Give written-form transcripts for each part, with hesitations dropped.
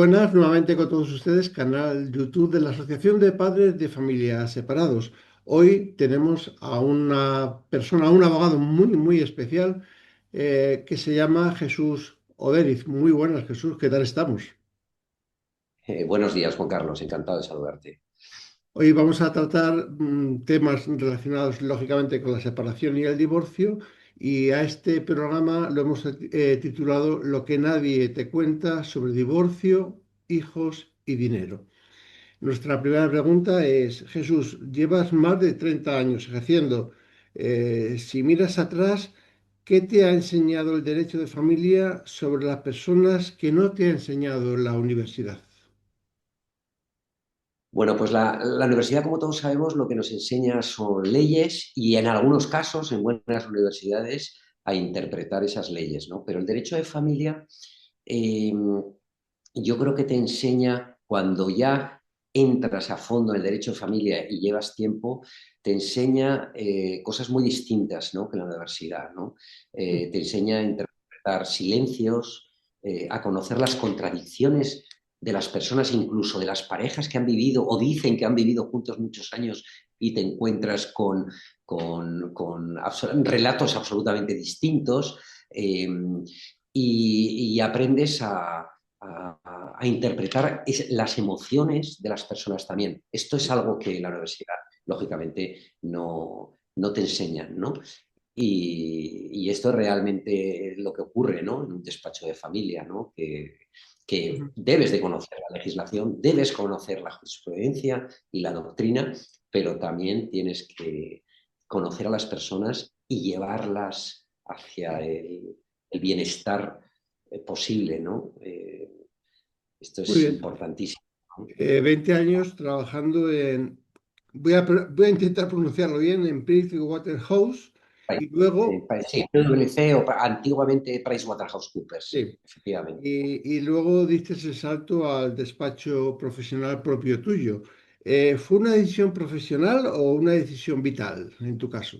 buenas, nuevamente con todos ustedes, canal YouTube de la Asociación de Padres de Familias Separados. Hoy tenemos a una persona, a un abogado muy especial que se llama Jesús Oderiz. Muy buenas, Jesús, ¿qué tal estamos? Buenos días, Juan Carlos. Encantado de saludarte. Hoy vamos a tratar temas relacionados lógicamente con la separación y el divorcio y a este programa lo hemos titulado Lo que nadie te cuenta sobre divorcio, hijos y dinero. Nuestra primera pregunta es, Jesús, llevas más de 30 años ejerciendo. Si miras atrás, ¿qué te ha enseñado el derecho de familia sobre las personas que no te ha enseñado la universidad? Bueno, pues la universidad, como todos sabemos, lo que nos enseña son leyes y en algunos casos, en buenas universidades, a interpretar esas leyes, ¿no? Pero el derecho de familia, eh, yo creo que te enseña cuando ya entras a fondo en el derecho de familia y llevas tiempo, te enseña cosas muy distintas, ¿no? Que la universidad, ¿no? Te enseña a interpretar silencios, a conocer las contradicciones de las personas, incluso de las parejas que han vivido o dicen que han vivido juntos muchos años y te encuentras con relatos absolutamente distintos y aprendes a interpretar las emociones de las personas también. Esto es algo que la universidad, lógicamente, no te enseñan, ¿no? Y esto es realmente lo que ocurre, ¿no? En un despacho de familia, ¿no? Que Ujú. debes de conocer la legislación, debes conocer la jurisprudencia y la doctrina, pero también tienes que conocer a las personas y llevarlas hacia el bienestar posible, ¿no? Esto Muy es bien. importantísimo, ¿no? 20 años trabajando en, voy a intentar pronunciarlo bien, en Pricewaterhouse y luego, Sí, PwC o antiguamente PricewaterhouseCoopers, sí, sí, efectivamente. y luego diste el salto al despacho profesional propio tuyo. ¿Fue una decisión profesional o una decisión vital en tu caso?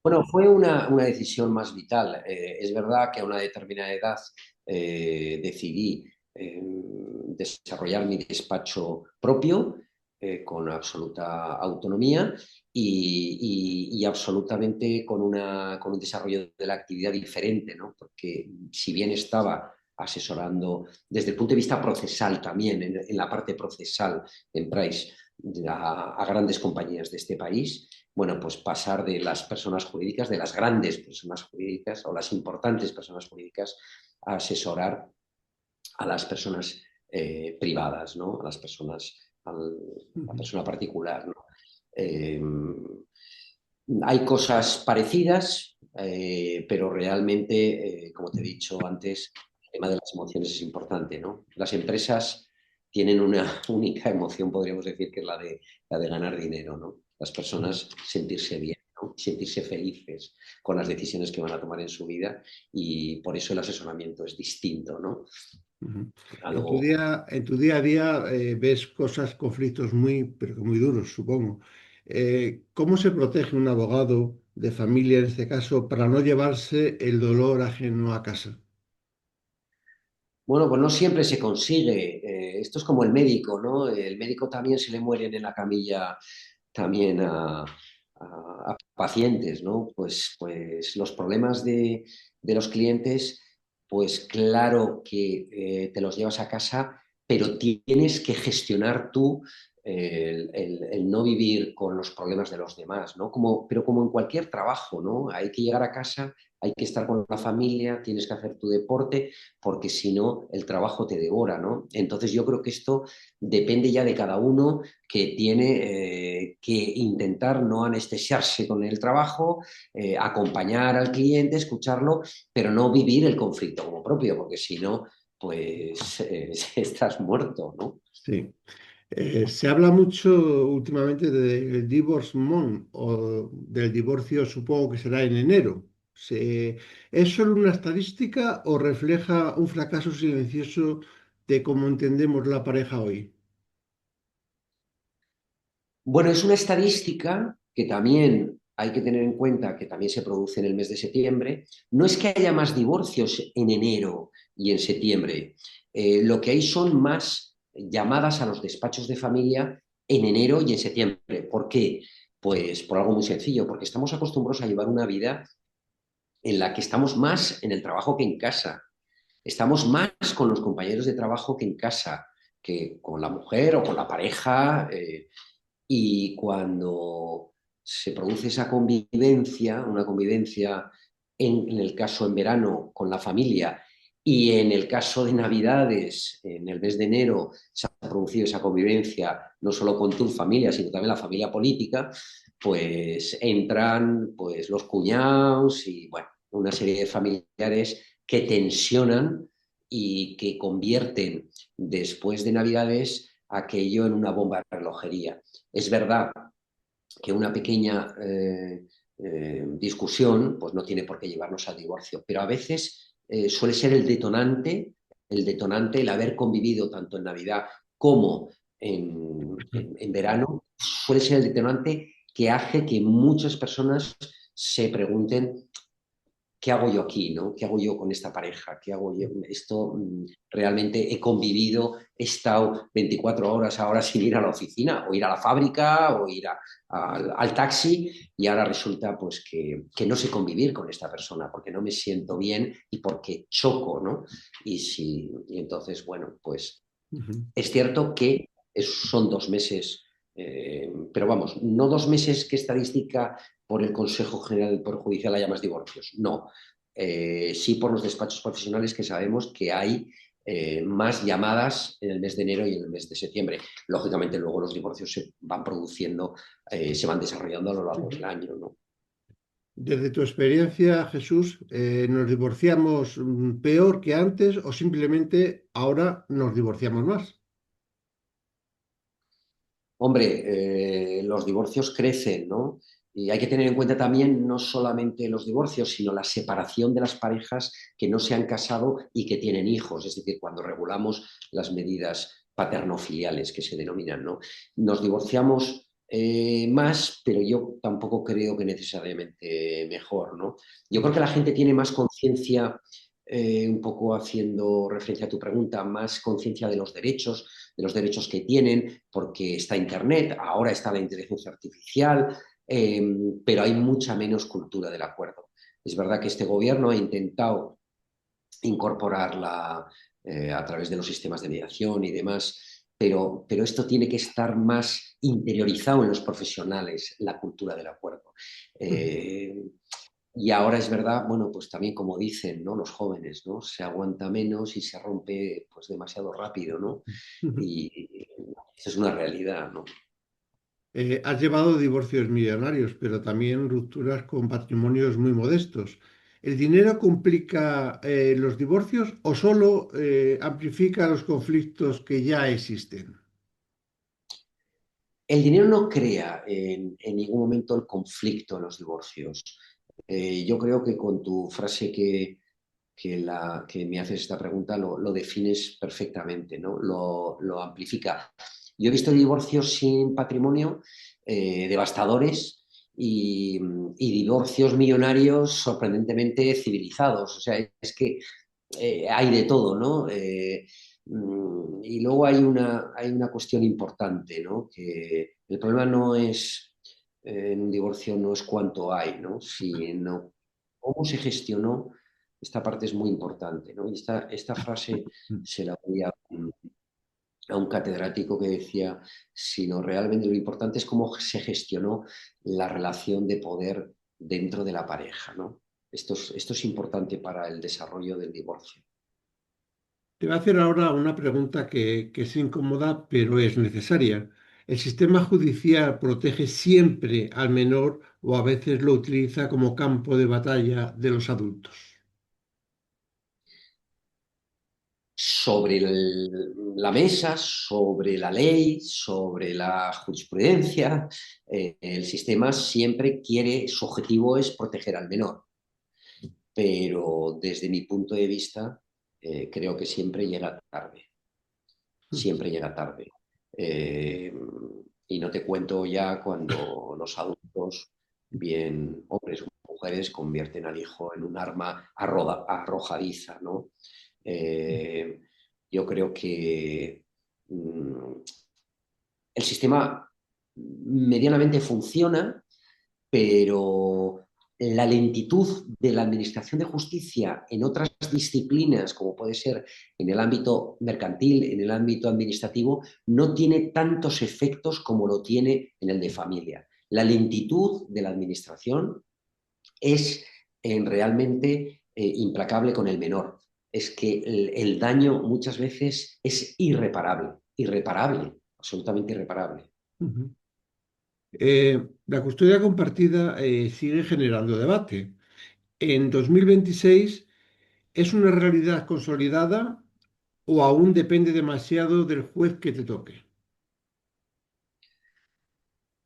Bueno, fue una decisión más vital. Es verdad que a una determinada edad decidí desarrollar mi despacho propio con absoluta autonomía y absolutamente con un desarrollo de la actividad diferente, ¿no? Porque si bien estaba asesorando desde el punto de vista procesal también, en la parte procesal en Price, a grandes compañías de este país, bueno, pues pasar de las personas jurídicas, de las grandes personas jurídicas o las importantes personas jurídicas, a asesorar a las personas privadas, ¿no? A las personas, a la Ujú. persona particular, ¿no? Eh, Hay cosas parecidas, pero realmente, como te he dicho antes, el tema de las emociones es importante, ¿no? Las empresas tienen una única emoción, podríamos decir, que es la de ganar dinero, ¿no? Las personas sentirse bien, ¿no? Sentirse felices con las decisiones que van a tomar en su vida y por eso el asesoramiento es distinto, ¿no? Ujú. Algo. En tu día a día ves cosas, conflictos muy, pero que muy duros, supongo. ¿Cómo se protege un abogado de familia en este caso para no llevarse el dolor ajeno a casa? Bueno, pues no siempre se consigue. Esto es como el médico, ¿no? El médico también se le mueren en la camilla también a pacientes, ¿no? Pues los problemas de los clientes, pues claro que te los llevas a casa, pero tienes que gestionar tú el no vivir con los problemas de los demás, ¿no? Pero como en cualquier trabajo, ¿no? Hay que llegar a casa, hay que estar con la familia, tienes que hacer tu deporte, porque si no, el trabajo te devora, ¿no? Entonces yo creo que esto depende ya de cada uno que tiene que intentar no anestesiarse con el trabajo, acompañar al cliente, escucharlo, pero no vivir el conflicto como propio, porque si no, pues estás muerto, ¿no? Sí. Se habla mucho últimamente del divorce month o del divorcio, supongo que será en enero. ¿Es solo una estadística o refleja un fracaso silencioso de cómo entendemos la pareja hoy? Bueno, es una estadística que también hay que tener en cuenta que también se produce en el mes de septiembre. No es que haya más divorcios en enero y en septiembre. Lo que hay son más llamadas a los despachos de familia en enero y en septiembre. ¿Por qué? Pues por algo muy sencillo, porque estamos acostumbrados a llevar una vida en la que estamos más en el trabajo que en casa. Estamos más con los compañeros de trabajo que en casa, que con la mujer o con la pareja. Y cuando se produce esa convivencia, una convivencia en el caso en verano con la familia y en el caso de Navidades, en el mes de enero, se ha producido esa convivencia no solo con tu familia, sino también la familia política, pues entran pues, los cuñados y bueno, una serie de familiares que tensionan y que convierten después de Navidades aquello en una bomba de relojería. Es verdad que una pequeña discusión pues no tiene por qué llevarnos al divorcio, pero a veces suele ser el detonante, el haber convivido tanto en Navidad como en verano, suele ser el detonante que hace que muchas personas se pregunten ¿qué hago yo aquí? ¿No? ¿Qué hago yo con esta pareja? ¿Qué hago yo? Esto realmente he convivido, he estado 24 horas ahora sin ir a la oficina, o ir a la fábrica, o ir al taxi, y ahora resulta pues que no sé convivir con esta persona porque no me siento bien y porque choco, ¿no? Y entonces, bueno, pues Ujú. es cierto que son 2 meses, pero vamos, no 2 meses que estadística por el Consejo General del Poder Judicial haya más divorcios, no. Sí por los despachos profesionales que sabemos que hay más llamadas en el mes de enero y en el mes de septiembre. Lógicamente luego los divorcios se van produciendo, se van desarrollando a lo largo del Ujú. año, ¿no? Desde tu experiencia, Jesús, ¿nos divorciamos peor que antes o simplemente ahora nos divorciamos más? Hombre, los divorcios crecen, ¿no? Y hay que tener en cuenta también no solamente los divorcios, sino la separación de las parejas que no se han casado y que tienen hijos, es decir, cuando regulamos las medidas paterno-filiales que se denominan, ¿no? Nos divorciamos más, pero yo tampoco creo que necesariamente mejor, ¿no? Yo creo que la gente tiene más conciencia, un poco haciendo referencia a tu pregunta, más conciencia de los derechos que tienen, porque está Internet, ahora está la inteligencia artificial, eh, pero hay mucha menos cultura del acuerdo. Es verdad que este gobierno ha intentado incorporarla a través de los sistemas de mediación y demás, pero esto tiene que estar más interiorizado en los profesionales, la cultura del acuerdo. Eh, y ahora es verdad, bueno, pues también como dicen, ¿no? Los jóvenes, ¿no? Se aguanta menos y se rompe pues demasiado rápido, ¿no? Ujú. Y eso es una realidad, ¿no? Has llevado divorcios millonarios, pero también rupturas con patrimonios muy modestos. ¿El dinero complica los divorcios o solo amplifica los conflictos que ya existen? El dinero no crea en ningún momento el conflicto en los divorcios. Yo creo que con tu frase que me haces esta pregunta lo defines perfectamente, ¿no? Lo amplifica. Yo he visto divorcios sin patrimonio devastadores y divorcios millonarios sorprendentemente civilizados. O sea, es que hay de todo, ¿no? Y luego hay una cuestión importante, ¿no? Que el problema no es, en un divorcio no es cuánto hay, ¿no? Sino cómo se gestionó. Esta parte es muy importante, ¿no? Y esta frase se la oí a un catedrático que decía, sino realmente lo importante es cómo se gestionó la relación de poder dentro de la pareja, ¿no? Esto es importante para el desarrollo del divorcio. Te voy a hacer ahora una pregunta que es incómoda, pero es necesaria. ¿El sistema judicial protege siempre al menor o a veces lo utiliza como campo de batalla de los adultos? Sobre la mesa, sobre la ley, sobre la jurisprudencia. El sistema siempre quiere, su objetivo es proteger al menor, pero desde mi punto de vista creo que siempre llega tarde. Eh, y no te cuento ya cuando los adultos, bien hombres o mujeres, convierten al hijo en un arma arrojadiza, ¿no? Eh, Yo creo que mm, el sistema medianamente funciona, pero la lentitud de la administración de justicia en otras disciplinas, como puede ser en el ámbito mercantil, en el ámbito administrativo, no tiene tantos efectos como lo tiene en el de familia. La lentitud de la administración es realmente implacable con el menor. Es que el daño muchas veces es irreparable, irreparable, absolutamente irreparable. Ujú. La custodia compartida sigue generando debate. En 2026, ¿es una realidad consolidada o aún depende demasiado del juez que te toque?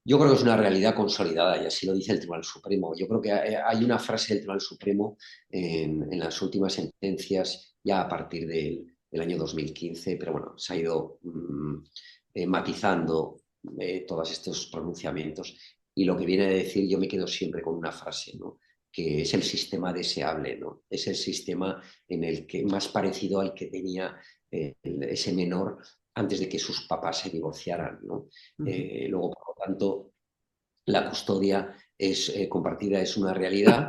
Yo creo que es una realidad consolidada y así lo dice el Tribunal Supremo. Yo creo que hay una frase del Tribunal Supremo en las últimas sentencias, ya a partir del año 2015, pero bueno, se ha ido matizando todos estos pronunciamientos. Y lo que viene a decir, yo me quedo siempre con una frase, ¿no? Que es el sistema deseable, ¿no? Es el sistema en el que más parecido al que tenía ese menor antes de que sus papás se divorciaran, ¿no? Ujú. Luego, por lo tanto, la custodia compartida es una realidad.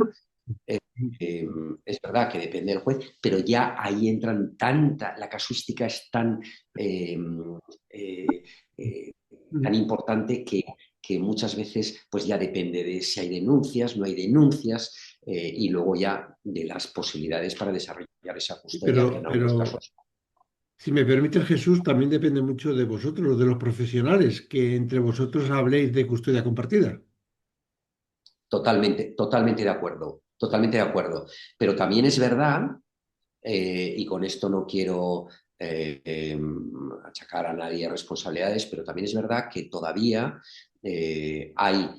Eh, eh, es verdad que depende del juez, pero ya ahí entran la casuística es eh, eh, eh, tan Ujú. importante que muchas veces pues ya depende de si hay denuncias, no hay denuncias, y luego ya de las posibilidades para desarrollar esa Sí, custodia, que en algunos pero casos si me permite Jesús, también depende mucho de vosotros, de los profesionales, que entre vosotros habléis de custodia compartida. totalmente, totalmente de acuerdo, totalmente de acuerdo. Pero también es verdad y con esto no quiero achacar a nadie responsabilidades, pero también es verdad que todavía hay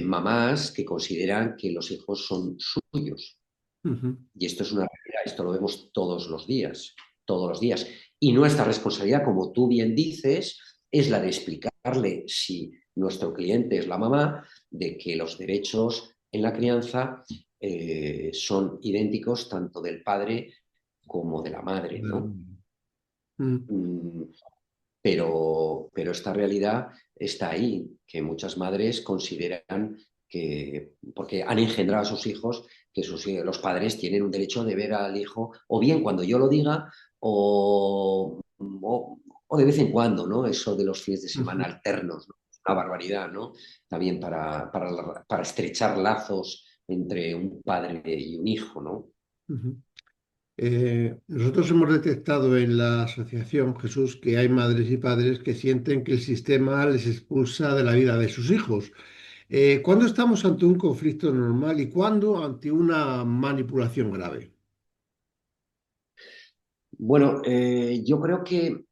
mamás que consideran que los hijos son suyos. Ujú. Y esto es una realidad, esto lo vemos todos los días, todos los días. Y nuestra responsabilidad, como tú bien dices, es la de explicarle, si nuestro cliente es la mamá, de que los derechos en la crianza son idénticos tanto del padre como de la madre, ¿no? Mm. Mm, pero esta realidad está ahí, que muchas madres consideran que, porque han engendrado a sus hijos, que los padres tienen un derecho de ver al hijo, o bien cuando yo lo diga, o de vez en cuando, ¿no? Eso de los fines de semana Ujú. alternos, ¿no? Una barbaridad, ¿no? También para estrechar lazos entre un padre y un hijo, ¿no? Ujú. Nosotros hemos detectado en la asociación Jesús que hay madres y padres que sienten que el sistema les expulsa de la vida de sus hijos. ¿Cuándo estamos ante un conflicto normal y cuándo ante una manipulación grave? Bueno, yo creo que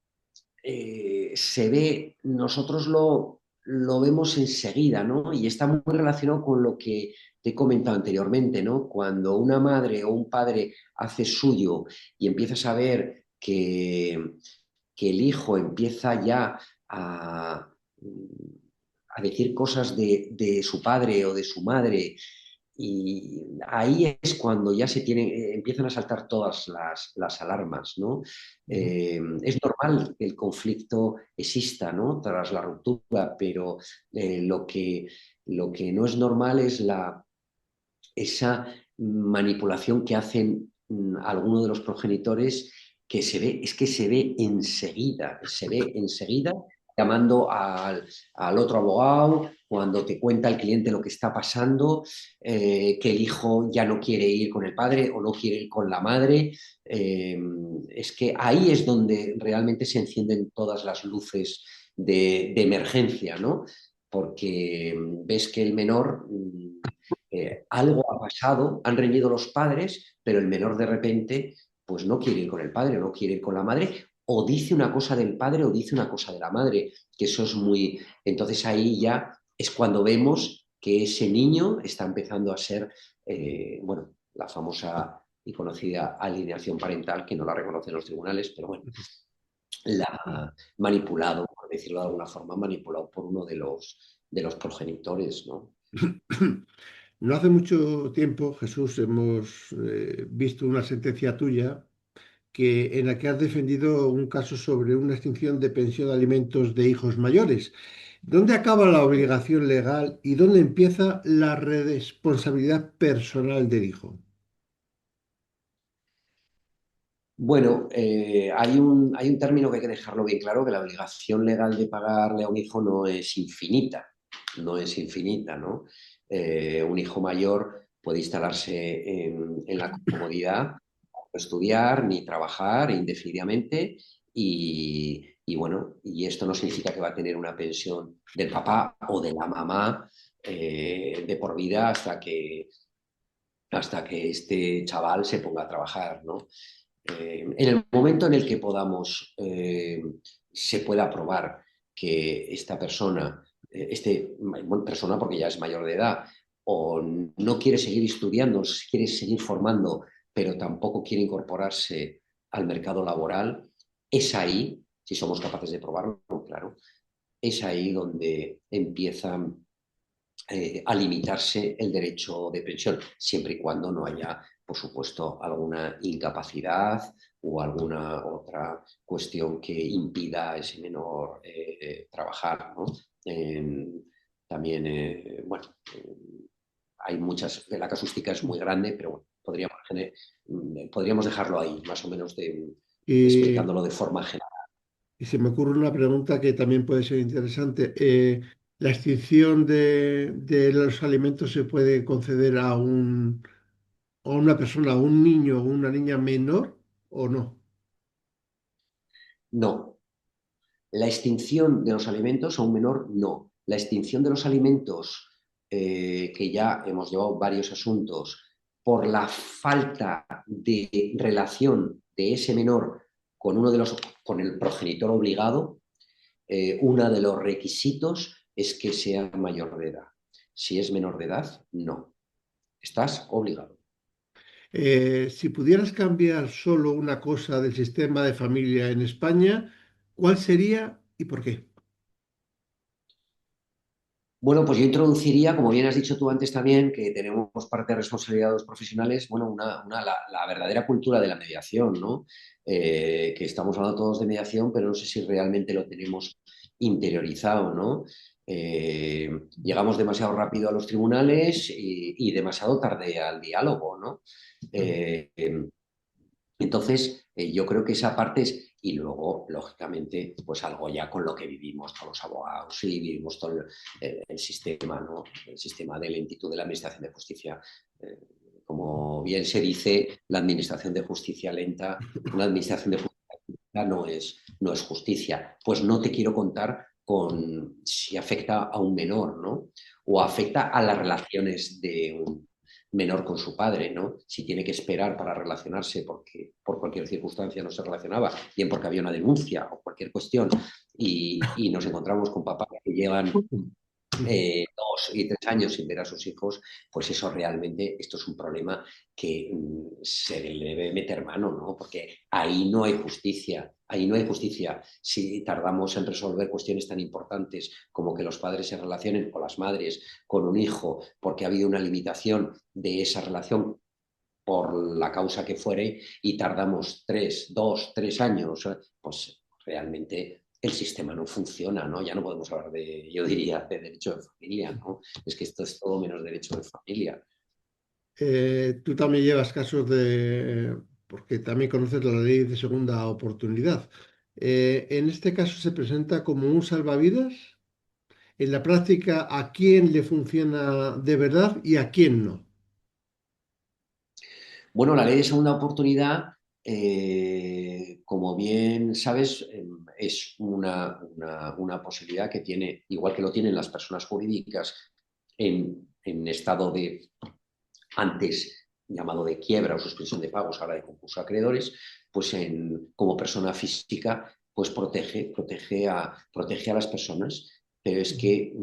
se ve, nosotros lo vemos enseguida, ¿no? Y está muy relacionado con lo que te he comentado anteriormente, ¿no? Cuando una madre o un padre hace suyo y empiezas a ver que el hijo empieza ya a, a decir cosas de su padre o de su madre, y ahí es cuando ya empiezan a saltar todas las alarmas, ¿no? Ujú. Es normal que el conflicto exista, ¿no? Tras la ruptura, pero lo que no es normal es esa manipulación que hacen algunos de los progenitores que es que se ve enseguida llamando al otro abogado, cuando te cuenta el cliente lo que está pasando, que el hijo ya no quiere ir con el padre o no quiere ir con la madre. Eh, es que ahí es donde realmente se encienden todas las luces de emergencia, ¿no? Porque ves que el menor algo ha pasado, han reñido los padres, pero el menor de repente pues no quiere ir con el padre, no quiere ir con la madre, o dice una cosa del padre o dice una cosa de la madre, que eso es muy... Entonces ahí ya es cuando vemos que ese niño está empezando a ser, bueno, la famosa y conocida alineación parental, que no la reconocen los tribunales, pero bueno, la manipulado, por decirlo de alguna forma, manipulado por uno de los progenitores, ¿no? No hace mucho tiempo, Jesús, hemos visto una sentencia tuya en la que has defendido un caso sobre una extinción de pensión de alimentos de hijos mayores. ¿Dónde acaba la obligación legal y dónde empieza la responsabilidad personal del hijo? Bueno, hay un término que hay que dejarlo bien claro, que la obligación legal de pagarle a un hijo no es infinita, no es infinita, ¿no? Un hijo mayor puede instalarse en la comodidad, no estudiar ni trabajar indefinidamente y bueno, y esto no significa que va a tener una pensión del papá o de la mamá de por vida hasta que este chaval se ponga a trabajar, ¿no? En el momento en el que se pueda probar que esta persona, bueno, persona porque ya es mayor de edad, o no quiere seguir estudiando, quiere seguir formando, pero tampoco quiere incorporarse al mercado laboral, es ahí, si somos capaces de probarlo, claro, es ahí donde empiezan a limitarse el derecho de pensión, siempre y cuando no haya, por supuesto, alguna incapacidad o alguna otra cuestión que impida a ese menor trabajar, ¿no? Eh, también, bueno, hay muchas, la casuística es muy grande, pero bueno, podríamos dejarlo ahí, más o menos Y, explicándolo de forma general. y se me ocurre una pregunta que también puede ser interesante. ¿La extinción de los alimentos se puede conceder a una persona, a un niño o una niña menor o no? No, la extinción de los alimentos a un menor, no. La extinción de los alimentos, que ya hemos llevado varios asuntos, por la falta de relación de ese menor con con el progenitor obligado, uno de los requisitos es que sea mayor de edad. Si es menor de edad, no. Estás obligado. Si pudieras cambiar solo una cosa del sistema de familia en España, ¿cuál sería y por qué? Bueno, pues yo introduciría, como bien has dicho tú antes también, que tenemos parte de responsabilidad de los profesionales, bueno, la verdadera cultura de la mediación, ¿no? Que estamos hablando todos de mediación, pero no sé si realmente lo tenemos interiorizado, ¿no? Llegamos demasiado rápido a los tribunales y demasiado tarde al diálogo, ¿no? Eh, entonces, yo creo que esa parte es, y luego, lógicamente, pues algo ya con lo que vivimos todos los abogados y vivimos todo el sistema, ¿no? El sistema de lentitud de la Administración de Justicia. Eh, como bien se dice, la Administración de Justicia lenta, una Administración de Justicia lenta no es justicia. Pues no te quiero contar con si afecta a un menor, ¿no? O afecta a las relaciones de un menor con su padre, ¿no? Si tiene que esperar para relacionarse porque por cualquier circunstancia no se relacionaba, bien porque había una denuncia o cualquier cuestión, y nos encontramos con papás que llevan 2 y 3 años sin ver a sus hijos, pues eso realmente, esto es un problema que se le debe meter mano, ¿no? Porque ahí no hay justicia, ahí no hay justicia. Si tardamos en resolver cuestiones tan importantes como que los padres se relacionen o las madres con un hijo porque ha habido una limitación de esa relación por la causa que fuere y tardamos 3 años, pues realmente el sistema no funciona, ¿no? Ya no podemos hablar de, yo diría, de derecho de familia, ¿no? Es que esto es todo menos derecho de familia. Tú también llevas casos porque también conoces la ley de segunda oportunidad. En este caso se presenta como un salvavidas. En la práctica, ¿a quién le funciona de verdad y a quién no? Bueno, la ley de segunda oportunidad, como bien sabes, es una posibilidad que tiene, igual que lo tienen las personas jurídicas en estado de antes llamado de quiebra o suspensión de pagos, ahora de concurso a acreedores, pues como persona física, pues protege a las personas. Pero es que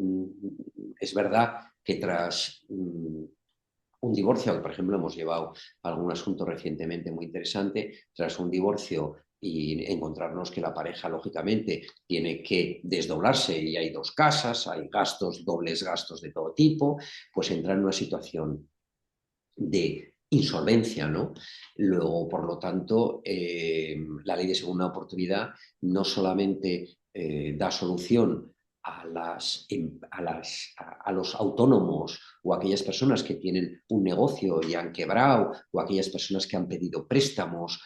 es verdad que tras un divorcio, que por ejemplo hemos llevado algún asunto recientemente muy interesante, tras un divorcio y encontrarnos que la pareja, lógicamente, tiene que desdoblarse y hay dos casas, hay gastos, dobles gastos de todo tipo, pues entra en una situación de insolvencia, ¿no? Luego, por lo tanto, la ley de segunda oportunidad no solamente da solución a los autónomos o a aquellas personas que tienen un negocio y han quebrado, o a aquellas personas que han pedido préstamos,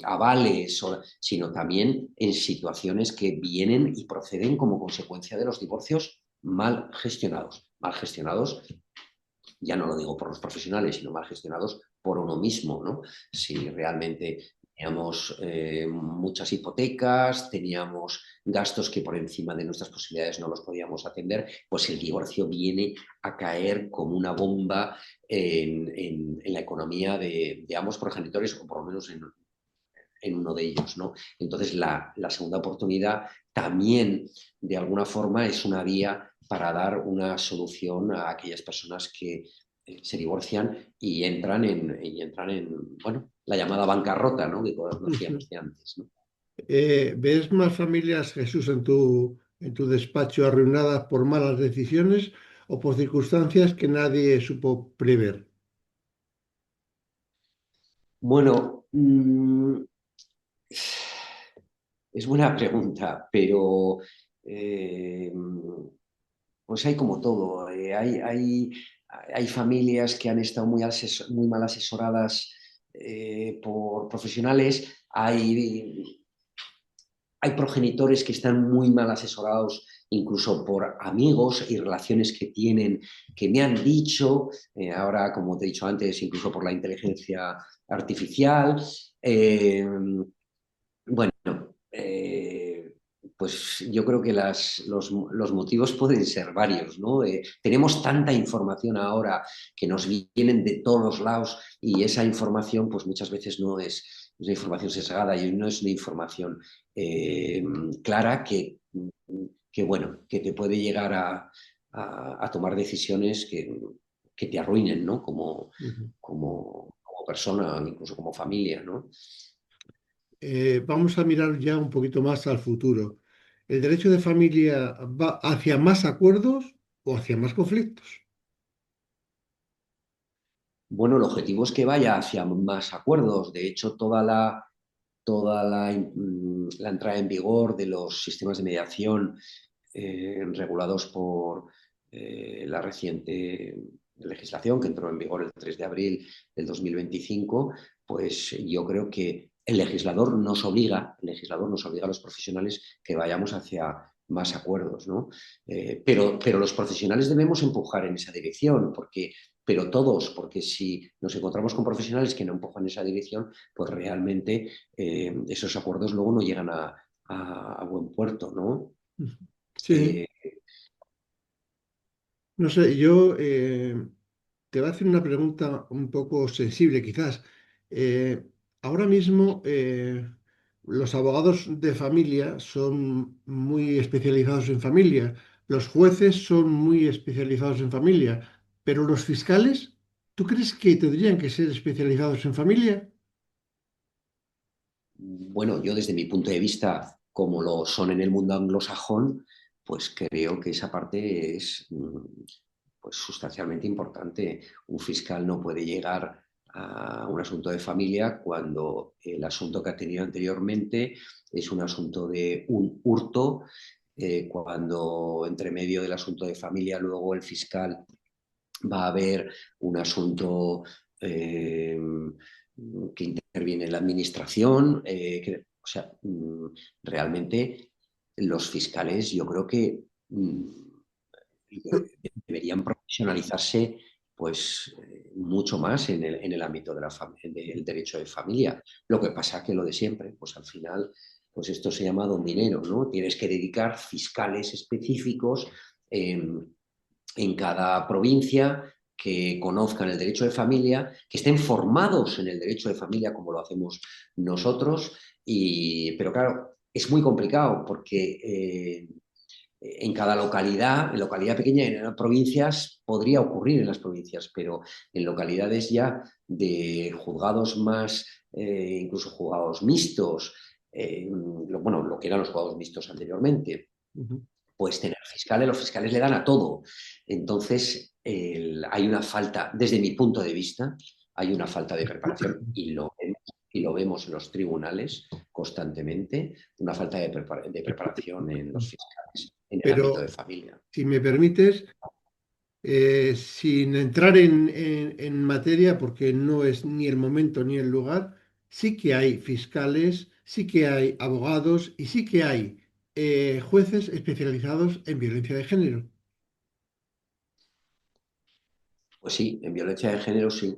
avales, sino también en situaciones que vienen y proceden como consecuencia de los divorcios mal gestionados. Mal gestionados, ya no lo digo por los profesionales, sino mal gestionados por uno mismo, ¿no? Si realmente teníamos muchas hipotecas, teníamos gastos que por encima de nuestras posibilidades no los podíamos atender, pues el divorcio viene a caer como una bomba en la economía de ambos progenitores, o por lo menos en uno de ellos, ¿no? Entonces, la segunda oportunidad también, de alguna forma, es una vía para dar una solución a aquellas personas que se divorcian y entran en, bueno, la llamada bancarrota, ¿no? Que Ujú. conocíamos de antes, ¿no? ¿Ves más familias, Jesús, en tu despacho arruinadas por malas decisiones o por circunstancias que nadie supo prever? Bueno, es buena pregunta, pero eh, pues hay como todo. Hay familias que han estado muy mal asesoradas por profesionales. Hay progenitores que están muy mal asesorados incluso por amigos y relaciones que tienen, que me han dicho, ahora como te he dicho antes, incluso por la inteligencia artificial. Eh, bueno, pues yo creo que los motivos pueden ser varios, ¿no? Tenemos tanta información ahora que nos vienen de todos los lados, y esa información pues muchas veces no es una información sesgada y no es una información eh, clara bueno, que te puede llegar a tomar decisiones que te arruinen, ¿no? Ujú. Como persona, incluso como familia, ¿no? Vamos a mirar ya un poquito más al futuro. ¿El derecho de familia va hacia más acuerdos o hacia más conflictos? Bueno, el objetivo es que vaya hacia más acuerdos. De hecho, la entrada en vigor de los sistemas de mediación regulados por la reciente legislación que entró en vigor el 3 de abril del 2025, pues yo creo que el legislador nos obliga a los profesionales que vayamos hacia más acuerdos, ¿no? Pero los profesionales debemos empujar en esa dirección, pero todos, porque si nos encontramos con profesionales que no empujan en esa dirección, pues realmente esos acuerdos luego no llegan a buen puerto, ¿no? Ujú. Sí, Eh, no sé, yo te voy a hacer una pregunta un poco sensible quizás. Ahora mismo los abogados de familia son muy especializados en familia, los jueces son muy especializados en familia, pero los fiscales, ¿tú crees que tendrían que ser especializados en familia? bueno, yo desde mi punto de vista, como lo son en el mundo anglosajón, pues creo que esa parte es pues sustancialmente importante. Un fiscal no puede llegar a un asunto de familia cuando el asunto que ha tenido anteriormente es un asunto de un hurto, cuando entre medio del asunto de familia luego el fiscal va a haber un asunto eh, que interviene en la administración. O sea, realmente los fiscales yo creo que deberían profesionalizarse pues mucho más en el ámbito del derecho de familia. Lo que pasa que lo de siempre, pues al final, pues esto se llama don dinero, ¿no? Tienes que dedicar fiscales específicos en cada provincia que conozcan el derecho de familia, que estén formados en el derecho de familia como lo hacemos nosotros, pero claro, es muy complicado porque en cada localidad, en localidad pequeña, en provincias, podría ocurrir en las provincias, pero en localidades ya de juzgados más, incluso juzgados mixtos, bueno, lo que eran los juzgados mixtos anteriormente, Ujú. pues tener fiscales, los fiscales le dan a todo. Entonces, hay una falta, desde mi punto de vista, hay una falta de preparación y lo vemos en los tribunales constantemente, una falta de preparación en los fiscales, en el ámbito de Pero familia. si me permites, sin entrar en materia, porque no es ni el momento ni el lugar, sí que hay fiscales, sí que hay abogados y sí que hay jueces especializados en violencia de género. Pues sí, en violencia de género sí,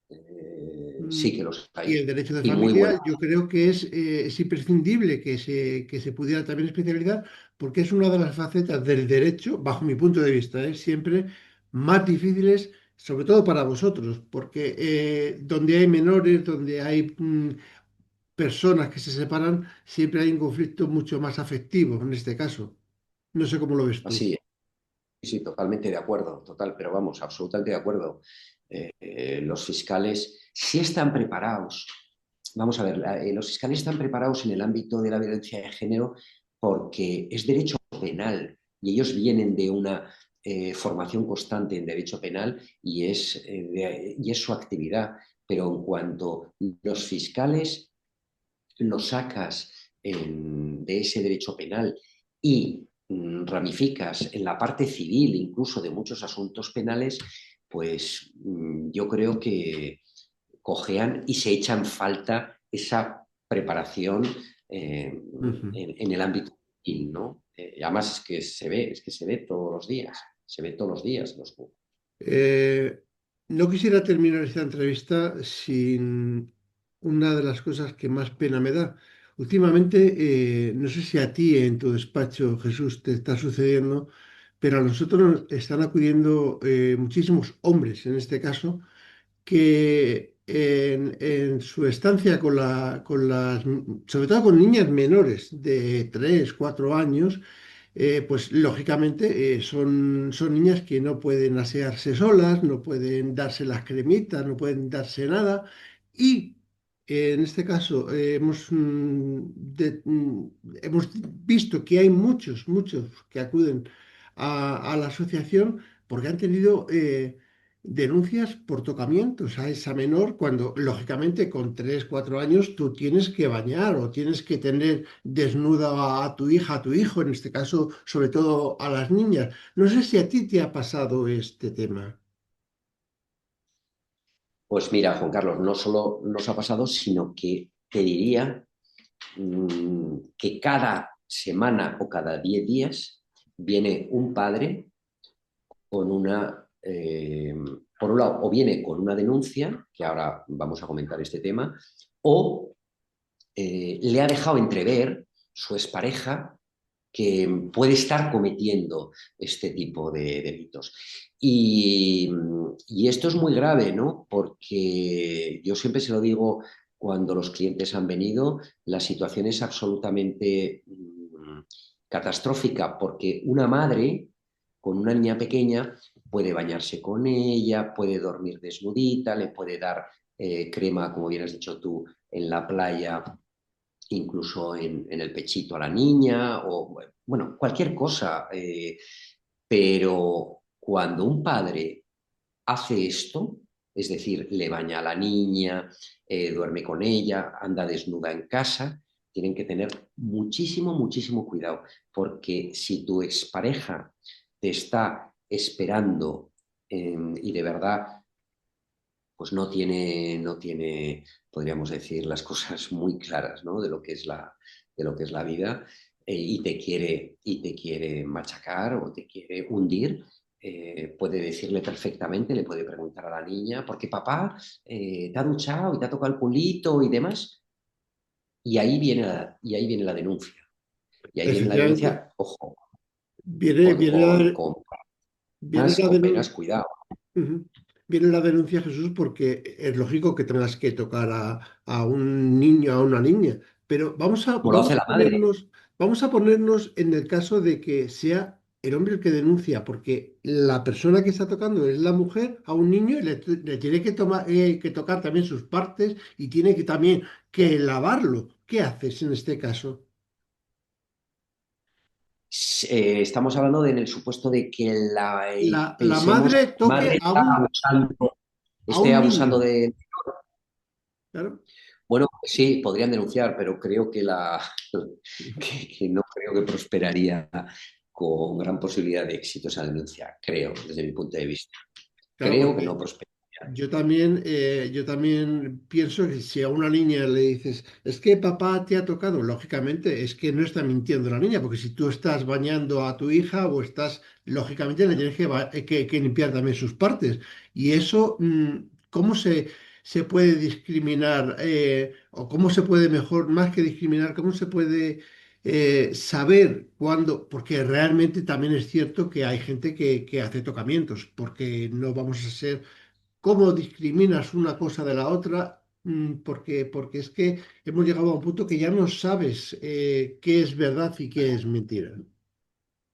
Mm, sí que los Y hay. el derecho de Y muy buena. familia, yo creo que es imprescindible que se pudiera también especializar, porque es una de las facetas del derecho, bajo mi punto de vista, siempre más difíciles, sobre todo para vosotros, porque donde hay menores, donde hay personas que se separan, siempre hay un conflicto mucho más afectivo en este caso. No sé cómo lo ves tú. Así es. Sí, totalmente de acuerdo, total, pero vamos, absolutamente de acuerdo. Los fiscales sí están preparados. Vamos a ver, los fiscales están preparados en el ámbito de la violencia de género porque es derecho penal y ellos vienen de una formación constante en derecho penal y es su actividad. Pero en cuanto los fiscales los sacas de ese derecho penal y ramificas en la parte civil incluso de muchos asuntos penales, pues yo creo que cojean y se echan falta esa preparación Ujú. en el ámbito civil, ¿no? Y además es que se ve todos los días, se ve todos los días en los juzgados. Eh, no quisiera terminar esta entrevista sin una de las cosas que más pena me da. Últimamente, no sé si a ti en tu despacho, Jesús, te está sucediendo, pero a nosotros nos están acudiendo muchísimos hombres, en este caso, que en su estancia con las, sobre todo con niñas menores de 3 4 años, pues lógicamente son niñas que no pueden asearse solas, no pueden darse las cremitas, no pueden darse nada. Y en este caso hemos visto que hay muchos que acuden a la asociación porque han tenido denuncias por tocamientos a esa menor cuando lógicamente con 3 4 años tú tienes que bañar o tienes que tener desnuda a tu hija, a tu hijo, en este caso, sobre todo a las niñas. No sé si a ti te ha pasado este tema. Pues mira, Juan Carlos, no solo nos ha pasado, sino que te diría que cada semana o cada 10 días viene un padre con por un lado, o viene con una denuncia, que ahora vamos a comentar este tema, o le ha dejado entrever su expareja que puede estar cometiendo este tipo de delitos. Y esto es muy grave, ¿no? Porque yo siempre se lo digo cuando los clientes han venido, la situación es absolutamente catastrófica porque una madre con una niña pequeña puede bañarse con ella, puede dormir desnudita, le puede dar crema, como bien has dicho tú, en la playa incluso en el pechito a la niña, o bueno, cualquier cosa. Pero cuando un padre hace esto, es decir, le baña a la niña, duerme con ella, anda desnuda en casa, tienen que tener muchísimo cuidado, porque si tu expareja te está esperando y de verdad pues no tiene, podríamos decir, las cosas muy claras, ¿no? De lo que es de lo que es la vida y te quiere machacar o te quiere hundir, puede decirle perfectamente, le puede preguntar a la niña, ¿por qué papá te ha duchado y te ha tocado el culito y demás? Y ahí viene la denuncia. Y ahí viene la Efectivamente, denuncia, ojo, viene, viene la, viene la con denuncia. penas, cuidado. Ujú. Viene la denuncia, Jesús, porque es lógico que tengas que tocar a un niño, a una niña, pero Como lo hace la madre. vamos a ponernos en el caso de que sea el hombre el que denuncia, porque la persona que está tocando es la mujer a un niño y le tiene que que tocar también sus partes y tiene que también que lavarlo. ¿Qué haces en este caso? estamos hablando de en el supuesto de que La pensemos, madre la toque madre a esté un abusando niño. de... Claro. Bueno, sí, podrían denunciar, pero creo que, que no creo que prosperaría con gran posibilidad de éxito esa denuncia, creo, desde mi punto de vista. Claro, Creo que porque no prosperaría. yo también pienso que si a una niña le dices, es que papá te ha tocado, lógicamente es que no está mintiendo la niña, porque si tú estás bañando a tu hija o estás, lógicamente le tienes que limpiar también sus partes. Y eso, ¿cómo se puede discriminar? O cómo se puede mejor, más que discriminar, cómo se puede saber cuándo, porque realmente también es cierto que hay gente que hace tocamientos, porque no vamos a ser cómo discriminas una cosa de la otra, porque es que hemos llegado a un punto que ya no sabes qué es verdad y qué es mentira.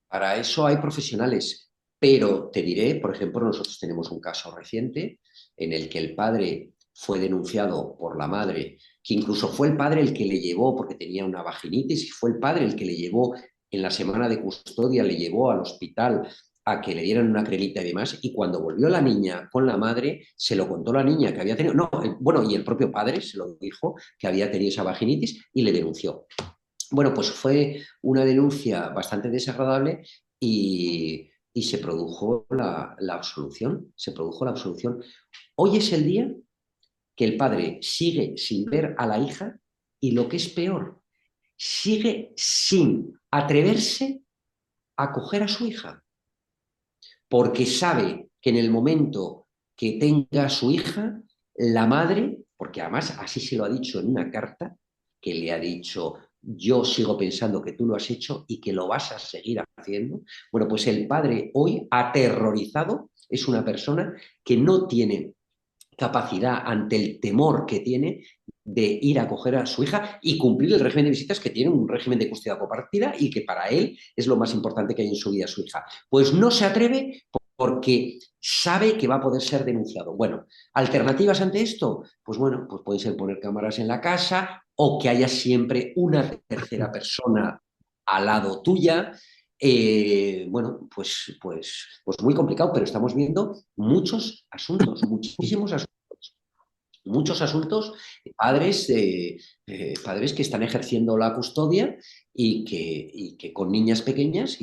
Para eso hay profesionales, pero te diré, por ejemplo, nosotros tenemos un caso reciente en el que el padre fue denunciado por la madre, que incluso fue el padre el que le llevó, porque tenía una vaginitis, y fue el padre el que le llevó en la semana de custodia, le llevó al hospital a que le dieran una cremita y demás, y cuando volvió la niña con la madre, se lo contó la niña que había tenido, no, bueno, y el propio padre se lo dijo que había tenido esa vaginitis y le denunció. Bueno, pues fue una denuncia bastante desagradable y se produjo la absolución. Se produjo la absolución. Hoy es el día que el padre sigue sin ver a la hija y lo que es peor, sigue sin atreverse a coger a su hija, porque sabe que en el momento que tenga a su hija, la madre, porque además así se lo ha dicho en una carta, que le ha dicho, yo sigo pensando que tú lo has hecho y que lo vas a seguir haciendo. Bueno, pues el padre hoy, aterrorizado, es una persona que no tiene capacidad ante el temor que tiene de ir a coger a su hija y cumplir el régimen de visitas que tiene un régimen de custodia compartida y que para él es lo más importante que hay en su vida su hija. Pues no se atreve porque sabe que va a poder ser denunciado. Bueno, alternativas ante esto, pues bueno, pues puede ser poner cámaras en la casa o que haya siempre una tercera persona al lado tuya. Pues muy complicado, pero estamos viendo muchos asuntos, muchísimos asuntos, muchos asuntos de padres que están ejerciendo la custodia y que con niñas pequeñas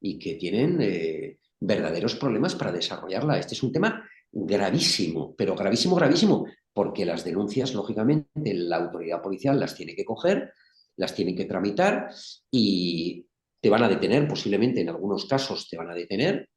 y que tienen verdaderos problemas para desarrollarla. Este es un tema gravísimo, pero gravísimo, gravísimo, porque las denuncias, lógicamente, la autoridad policial las tiene que coger, las tiene que tramitar y te van a detener, posiblemente en algunos casos te van a detener,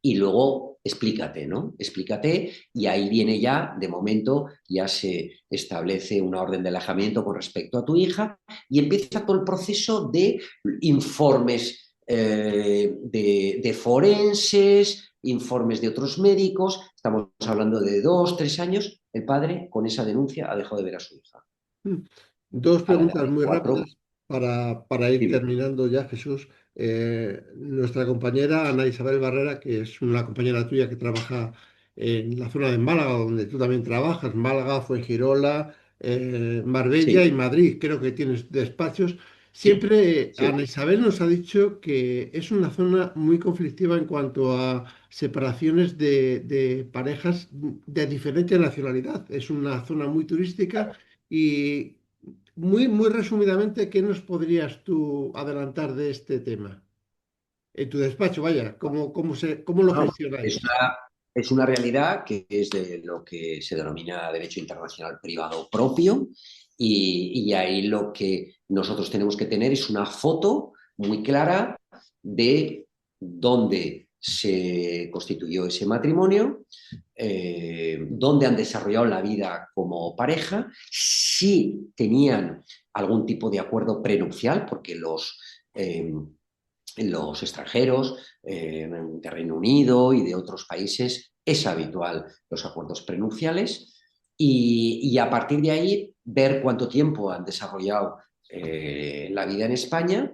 y luego explícate, ¿no? Explícate y ahí viene ya, de momento, ya se establece una orden de alejamiento con respecto a tu hija y empieza todo el proceso de informes de forenses, informes de otros médicos. Estamos hablando de 2, 3 años. El padre, con esa denuncia, ha dejado de ver a su hija. Mm. Dos A la edad preguntas de muy 4. rápidas para ir Dime. terminando ya, Jesús. Nuestra compañera Ana Isabel Barrera, que es una compañera tuya que trabaja en la zona de Málaga, donde tú también trabajas, Málaga, Fuengirola, Marbella y Sí, Madrid, creo que tienes despachos. sí, Siempre sí. Ana Isabel nos ha dicho que es una zona muy conflictiva en cuanto a separaciones de parejas de diferente nacionalidad. Es una zona muy turística y muy resumidamente, ¿qué nos podrías tú adelantar de este tema? En tu despacho, vaya, ¿cómo lo No, es gestionáis? es una realidad que es de lo que se denomina derecho internacional privado propio y ahí lo que nosotros tenemos que tener es una foto muy clara de dónde se constituyó ese matrimonio, dónde han desarrollado la vida como pareja, si tenían algún tipo de acuerdo prenupcial, porque los extranjeros de Reino Unido y de otros países es habitual los acuerdos prenupciales y a partir de ahí ver cuánto tiempo han desarrollado la vida en España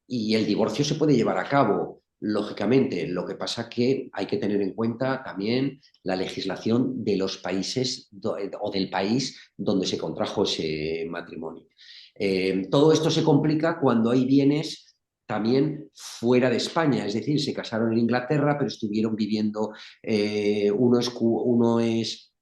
y el divorcio se puede llevar a cabo, lógicamente. Lo que pasa que hay que tener en cuenta también la legislación de los países o del país donde se contrajo ese matrimonio. Todo esto se complica cuando hay bienes también fuera de España, es decir, se casaron en Inglaterra, pero estuvieron viviendo, uno es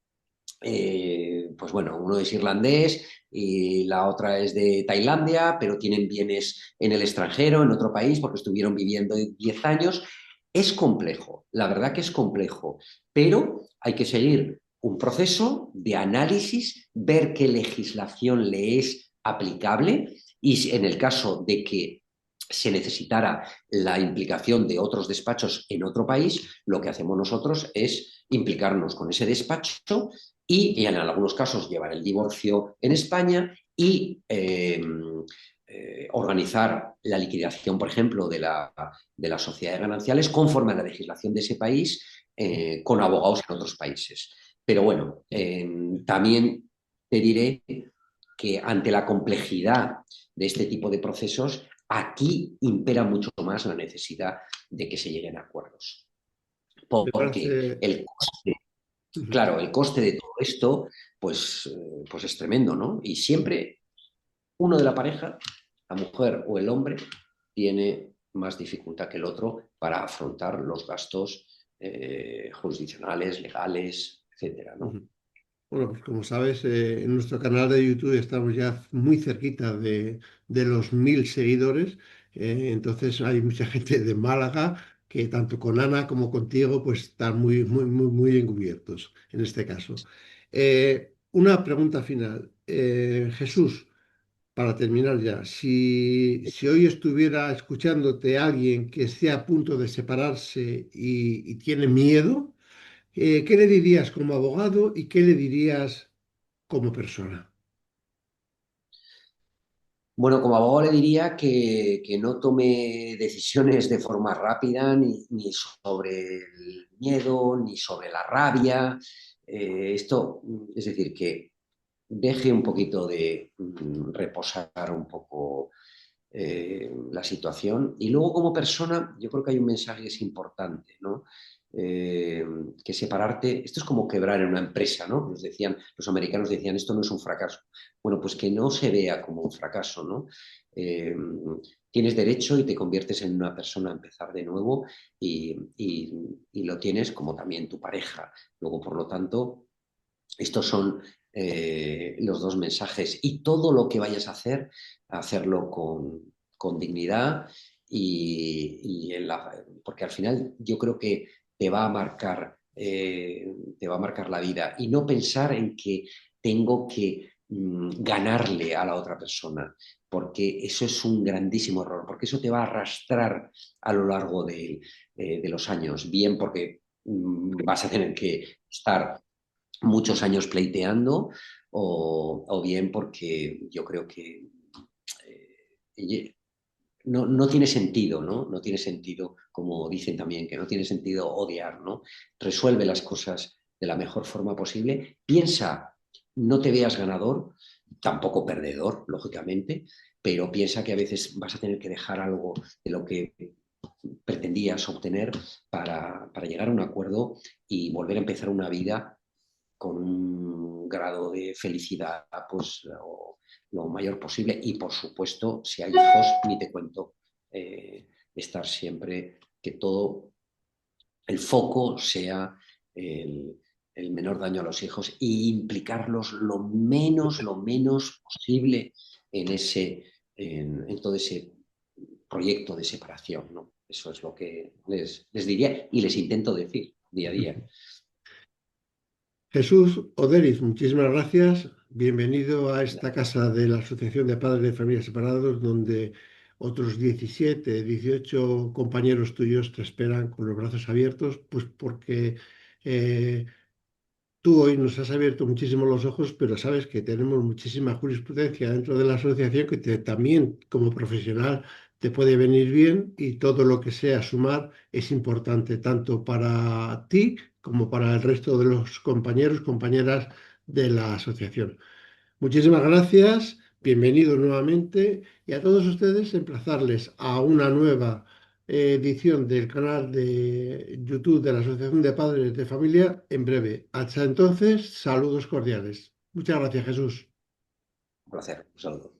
pues bueno, uno es irlandés y la otra es de Tailandia, pero tienen bienes en el extranjero, en otro país, porque estuvieron viviendo 10 años. Es complejo, la verdad que es complejo, pero hay que seguir un proceso de análisis, ver qué legislación le es aplicable y en el caso de que se necesitara la implicación de otros despachos en otro país, lo que hacemos nosotros es implicarnos con ese despacho y en algunos casos llevar el divorcio en España y organizar la liquidación, por ejemplo, de las sociedades gananciales conforme a la legislación de ese país con abogados en otros países. Pero bueno, también te diré que ante la complejidad de este tipo de procesos, aquí impera mucho más la necesidad de que se lleguen a acuerdos. Me Porque parece... el coste, Ujú. claro, el coste de todo esto, pues es tremendo, ¿no? Y siempre uno de la pareja, la mujer o el hombre, tiene más dificultad que el otro para afrontar los gastos jurisdiccionales, legales, etcétera, ¿no? Ujú. Bueno, pues como sabes, en nuestro canal de YouTube estamos ya muy cerquita de los 1000 seguidores. Entonces hay mucha gente de Málaga que tanto con Ana como contigo pues están muy, muy, muy, muy encubiertos en este caso. Una pregunta final. Jesús, para terminar ya, si hoy estuviera escuchándote alguien que esté a punto de separarse y tiene miedo, ¿qué le dirías como abogado y qué le dirías como persona? Bueno, como abogado le diría que no tome decisiones de forma rápida, ni sobre el miedo, ni sobre la rabia. Es decir, que deje un poquito de reposar un poco la situación. Y luego como persona, yo creo que hay un mensaje que es importante, ¿no? Eh, que separarte, esto es como quebrar en una empresa, ¿no? Nos decían, los americanos decían, esto no es un fracaso. Bueno, pues que no se vea como un fracaso, ¿no? Eh, tienes derecho y te conviertes en una persona a empezar de nuevo y lo tienes como también tu pareja. Luego, por lo tanto, estos son los dos mensajes y todo lo que vayas a hacer, hacerlo con dignidad porque al final yo creo que te va a marcar, te va a marcar la vida y no pensar en que tengo que ganarle a la otra persona, porque eso es un grandísimo error, porque eso te va a arrastrar a lo largo de los años, bien porque vas a tener que estar muchos años pleiteando o bien porque yo creo que no tiene sentido, ¿no? No tiene sentido, como dicen también, que no tiene sentido odiar, ¿no? Resuelve las cosas de la mejor forma posible. Piensa, no te veas ganador, tampoco perdedor, lógicamente, pero piensa que a veces vas a tener que dejar algo de lo que pretendías obtener para llegar a un acuerdo y volver a empezar una vida con un grado de felicidad pues lo mayor posible y por supuesto si hay hijos ni te cuento estar siempre que todo el foco sea el menor daño a los hijos e implicarlos lo menos posible en en todo ese proyecto de separación, ¿no? Eso es lo que les diría y les intento decir día a día. Jesús Oderiz, muchísimas gracias. Bienvenido a esta casa de la Asociación de Padres de Familias Separados, donde otros 17, 18 compañeros tuyos te esperan con los brazos abiertos, pues porque eh, tú hoy nos has abierto muchísimo los ojos, pero sabes que tenemos muchísima jurisprudencia dentro de la asociación que también como profesional te puede venir bien y todo lo que sea sumar es importante tanto para ti como para el resto de los compañeros, compañeras de la asociación. Muchísimas gracias, bienvenidos nuevamente y a todos ustedes emplazarles a una nueva edición del canal de YouTube de la Asociación de Padres de Familia en breve. Hasta entonces, saludos cordiales. Muchas gracias, Jesús. Un placer, un saludo.